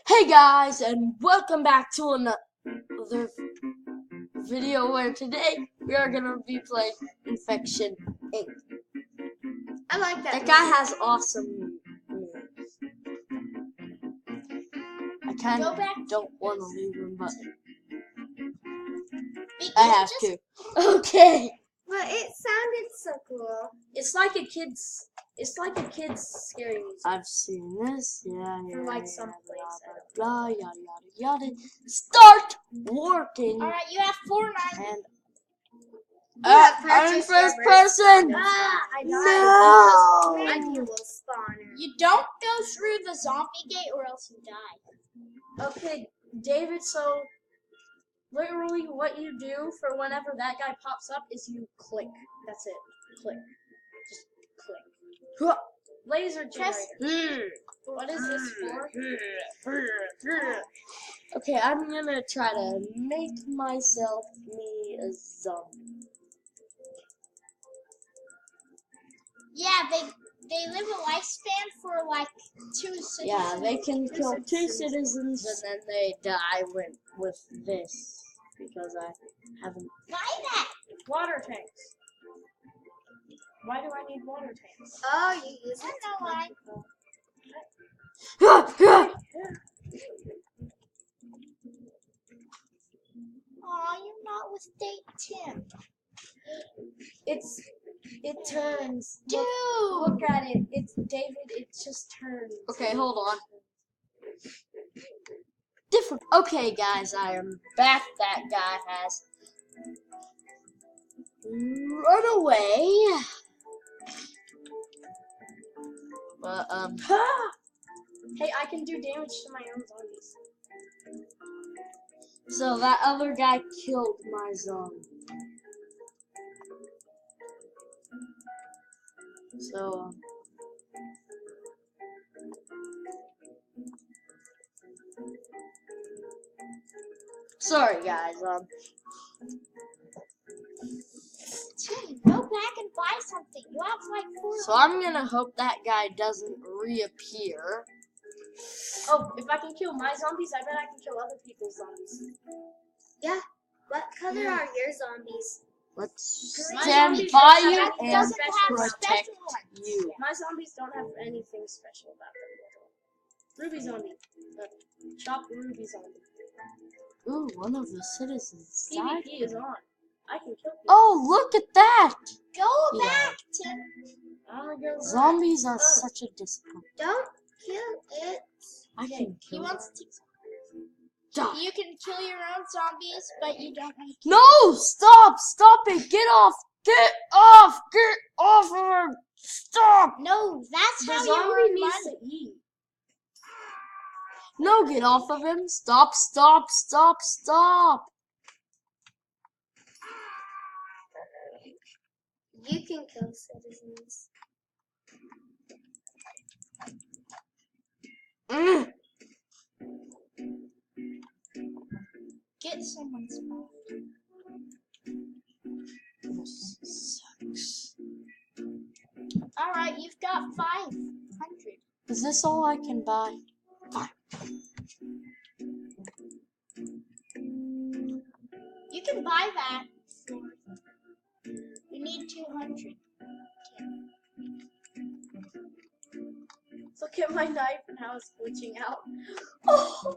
Hey guys, and welcome back to another video where today we are gonna be playing Infection Inc. I like that. That guy has awesome moves. I kind of don't want to leave him, but I have to. Okay. But it sounded so cool. It's like a kid's scary music. I've seen this. Yeah. Like some place. Blah yada yada yada. Start working. All right, you have 4 knives. And I'm in first person. I died. No. I need a little spawner. You don't go through the zombie gate or else you die. Okay, David, so literally what you do for whenever that guy pops up is you click. That's it. Click. Just click. Laser generator. What is this for? Okay, I'm gonna try to make myself a zombie. Yeah, they live a lifespan for like 2 citizens. Yeah, they can kill 2 citizens and then they die with this. Because I haven't. Buy that! Water tanks. Why do I need water tanks? Oh, you use I it. know why. Aw, you're not with date 10. It turns. Dude! Look at it. It's David. It just turns. Okay, hold on. Different. Okay, guys, I am back. That guy has run away. But hey, I can do damage to my own zombies. So that other guy killed my zombie. So sorry guys, Tim, go back and buy something. You have like 4. so I'm gonna hope that guy doesn't reappear. Oh, if I can kill my zombies, I bet I can kill other people's zombies. Yeah. What color are your zombies? Let's My stand zombies by don't you have- and doesn't have protect special ones. you. Yeah. My zombies don't have anything special about them at all. Ruby zombie. Chop Ruby zombie. Ooh, one of the citizens died. PvP is on. I can kill people. Oh, look at that! Go Yeah. back, Tim. I'm gonna go Zombies are such a disappointment. Don't kill it. I can He kill wants to. Die. You can kill your own zombies, but you don't want to. No! Stop! Stop it! Get off! Get off! Get off of her! Stop! No, that's The how you zombie earn needs money. to eat. No, get off of him! Stop! Stop! Stop! Stop! You can kill citizens. Get someone's phone. This sucks. Alright, you've got 500. Is this all I can buy? Fine. You can buy that for. You need 200. Look at my knife and how it's glitching out. Oh!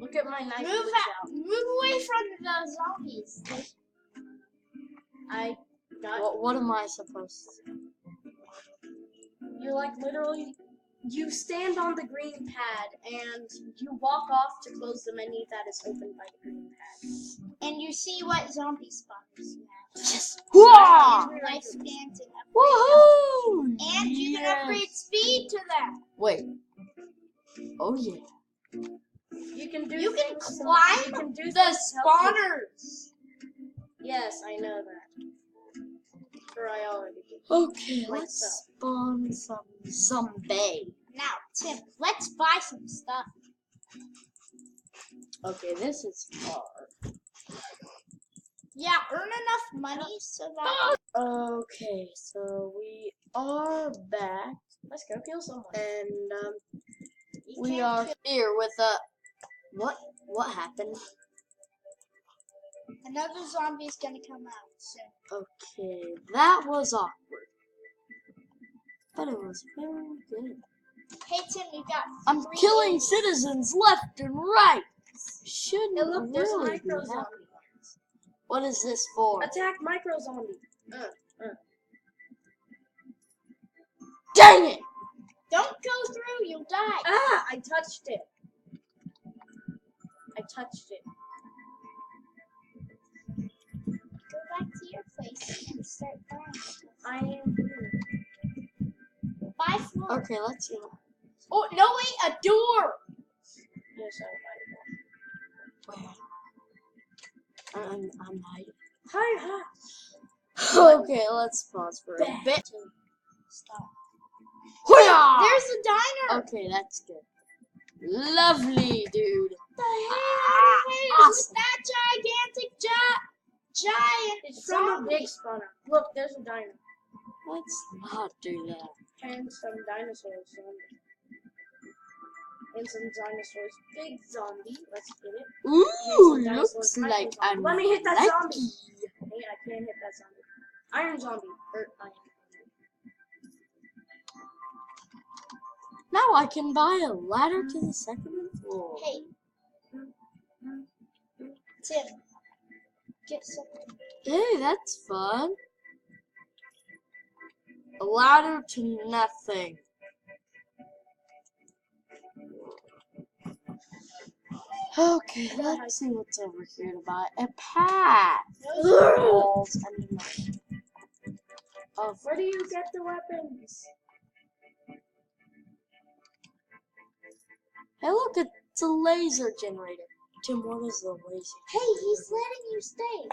Look at my knife glitch out. Move away from the zombies. I got. What am I supposed to do? You're like literally. You stand on the green pad and you walk off to close the menu that is opened by the green pad. And you see what zombie spawners you have. Yes! Lifespans and upgrade. Woohoo! And you can upgrade speed to them. Wait. Oh yeah. You can do. You can things to- climb you can do the things to help you. spawners. Yes, I know that. Or I already did. Okay, Like let's so. spawn some zombie. Now, Tim, let's buy some stuff. Okay, this is hard. Yeah, earn enough money so that. Okay, so we are back. Let's go kill someone. And We are here with what happened? Another zombie's gonna come out soon. Okay, that was awkward. But it was very good. Hey Tim, you got. I'm three killing eggs. citizens left and right. Shouldn't Hey, look, there's a really be micro happening. zombie. What is this for? Attack micro zombie. Dang it! Don't go through, you'll die. Ah! I touched it. I touched it. Go back to your place and start dying. I am here. Buy floor. Okay, let's see. Oh no! Wait, a door. Yes, Where? I'm hiding. Hi. Okay, let's pause for a bit. Stop. Hoo-yah! There's a diner. Okay, that's good. Lovely, dude. The hell Ah, is with that gigantic giant? It's from a zombie? big spawner. Look, there's a dino. Let's not do that. And some dinosaurs. And some dinosaurs. Big zombie. Let's get it. Ooh, Some looks dinosaurs, like micro I'm zombie. Let me hit that lucky. zombie. Hey, I can't hit that zombie. Iron zombie. Iron. Now I can buy a ladder to the second floor. Hey, Tim, get something. Hey, that's fun. A ladder to nothing. Okay, let's see what's over here to buy. A path. Walls and nothing. Oh, Where do you get the weapons? hey, look, it's a laser generator. Tim, what is the laser? Hey, he's letting you stay.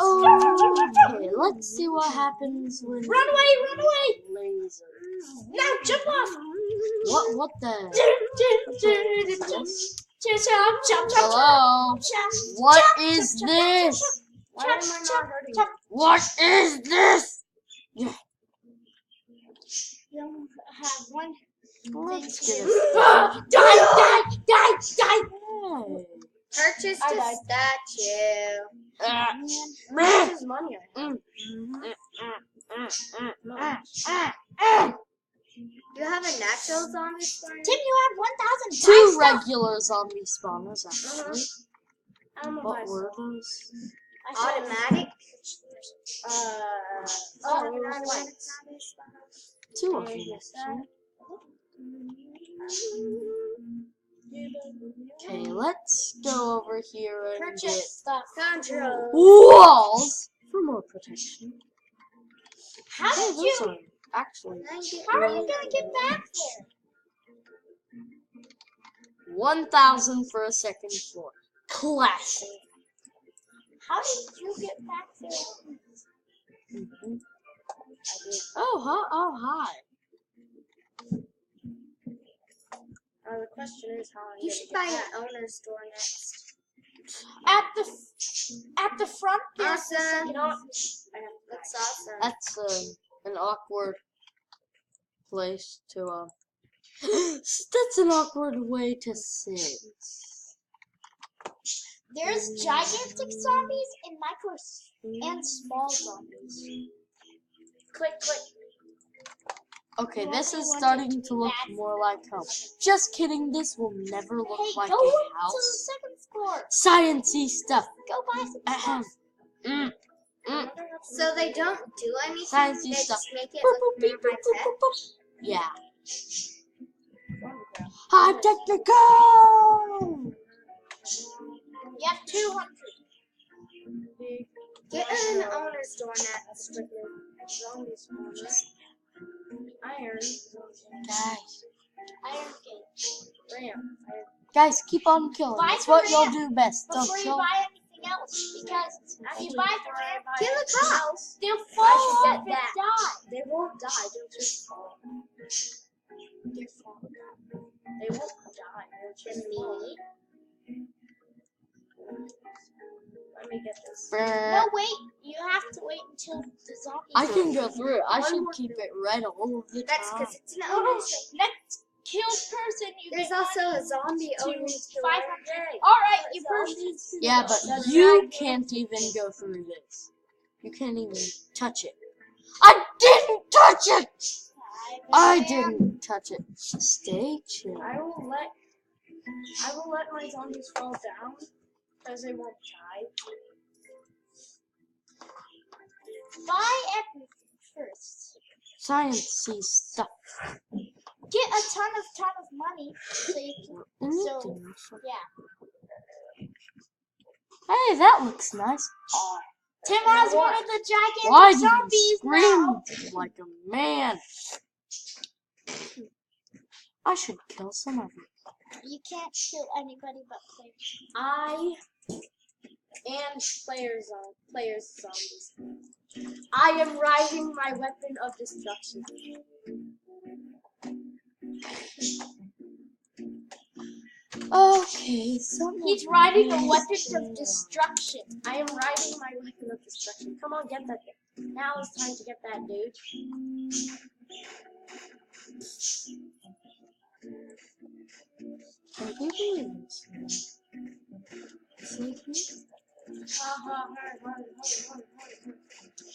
Okay, let's see what happens when Run away! Run away! laser. Now jump off! What the? Jump, jump, Hello? jump, What is this? Why am I not hurting you? What is this? You have one. Let's get it. Die! Hey. Purchased I a died. statue. Man. This is money I have. You have a natural zombie spawner? Tim, you have 1,000 Two stuff. regular zombie spawners, actually. I'm gonna buy What were some. those? Automatic? automatic. Two of them, actually. Okay, let's go over here and get Purchase stuff. Control. walls for more protection. How Hey, did those you? are actually How are you gonna get back there? 1,000 for a second floor. Classic. How did you get back there? Oh, hi. The question is how I'm You gonna should get buy back. an owner store next. At the front there's the Awesome. second office. That's awesome. That's an awkward place to that's an awkward way to sit. There's gigantic zombies and and small zombies. Click, click. Okay, You this only is want starting it to look bad. more like home. Just kidding, this will never look Hey, like go a to the house. second floor. Science-y stuff. Go buy some Ahem. stuff. So they don't do anything? Sciencey They stuff. just make it Boop, look boop, beep, more boop, boop, high-tech? boop, boop. Yeah. High technical! You have 200. Get an owner's door next. Zombie spawner. Iron. Guys, Iron gate. Ram. guys, keep on killing. Buy That's the what you'll ramp do best. Don't Before you kill. buy anything else, because if you buy the ramp, Kill the cows. they'll I fall should off get and that. die. They won't die. They'll just fall. They'll fall. They won't die. They'll just fall. Let me get this. No, wait. You have to wait until the zombie. I can go through it. I One should more keep kill. it red all of the That's time. because it's an owner's. Next killed person, you There's get also money a zombie to owner's. 500. Yay. All right, you purchased. Yeah, but That's you right. can't even go through this. You can't even touch it. I didn't touch it! I didn't touch it. Stay chill. I will let my zombies fall down because they won't die. Buy everything first. Sciencey stuff. Get a ton of money so you can. So Anything. yeah. Hey, that looks nice. Tim has one of the gigantic Why do you zombies now. scream like a man? I should kill some of you. You can't kill anybody but players. I and players zombies. I am riding my weapon of destruction. Okay, so He's riding a weapon of destruction. I am riding my weapon of destruction. Come on, get that. Now it's time to get that, dude. Can you believe this?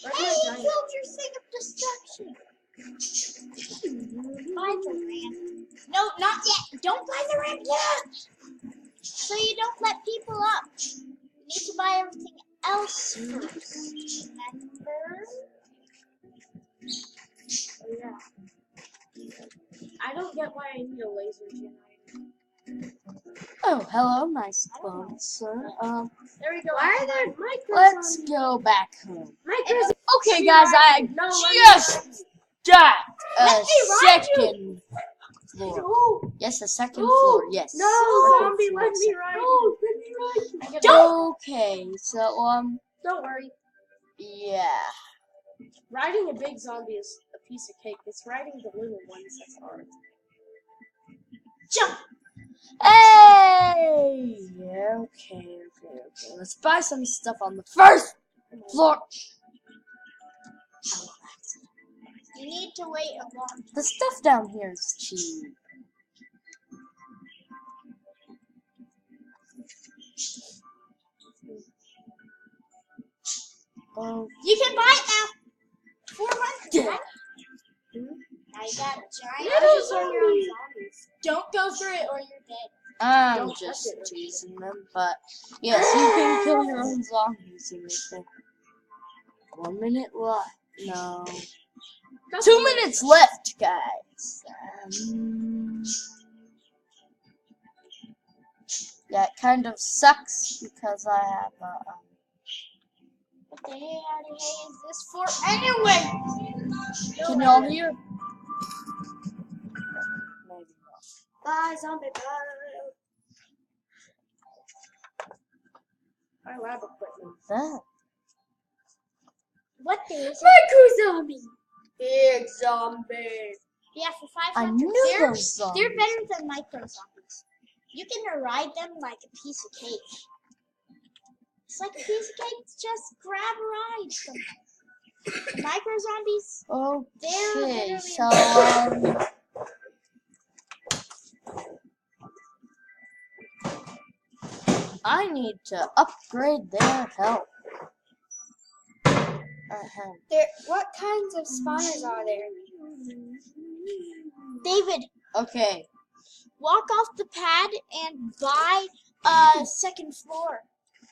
Where's Hey, my you giant? killed your thing of destruction. Buy the ramp. No, not yet. Don't buy the ramp yet. So you don't let people up. You need to buy everything else first. Remember? Oh, yeah. I don't get why I need a laser generator. Oh, hello, nice clothes, sir. There we go. Why are there Let's go back home. micros? Okay, guys, I No, just got a Let me ride second floor. Oh, Yes, a second Ooh, floor. Yes. no, Second zombie, floor, let me second- ride. Oh, Let me ride. I get Okay, so Don't worry. yeah. Riding a big zombie is a piece of cake. It's riding the little ones that's hard. Jump. Hey! Yeah, okay. Let's buy some stuff on the first floor. You need to wait a long. The stuff down here is cheap. Oh, You can buy it now. 400. yeah. Right? Now you got a giant. I just saw your own zombies. Don't go through it or you're dead. I'm Don't touch just it. teasing them, but yes, you can kill your own zombies in this thing. 1 minute left. No. 2 minutes left, guys. Yeah, it kind of sucks because I have What the hell is this for anyway? Can y'all hear? Maybe not. Bye, zombie. Bye. My lab equipment. That. What is it? Micro zombie. Big zombie. Yeah, for I 500. knew those zombies. They're better than micro zombies. You can ride them like a piece of cake. It's like a piece of cake. Just grab a ride from them. The micro zombies, they're Okay, literally so I need to upgrade their health. There. What kinds of spawners are there? David, Okay. walk off the pad and buy a second floor.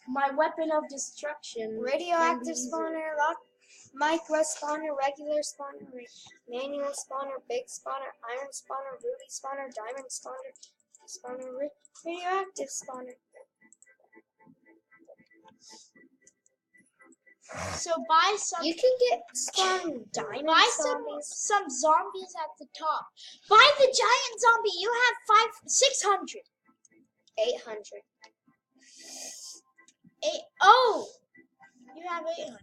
My weapon of destruction. Radioactive spawner, lock, micro spawner, regular spawner, manual spawner, big spawner, iron spawner, ruby spawner, diamond spawner, radioactive spawner. So buy some. You can get spawn diamond Buy zombies. some zombies at the top. Buy the giant zombie. You have 600. 800. Oh, you have 800.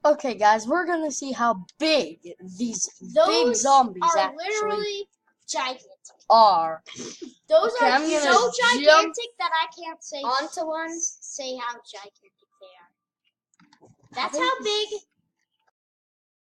Okay, guys, we're gonna see how big these big Those zombies are actually literally gigantic. are. Those Okay, are I'm gonna so jump gigantic that I can't say Onto one. how gigantic they are. That's how big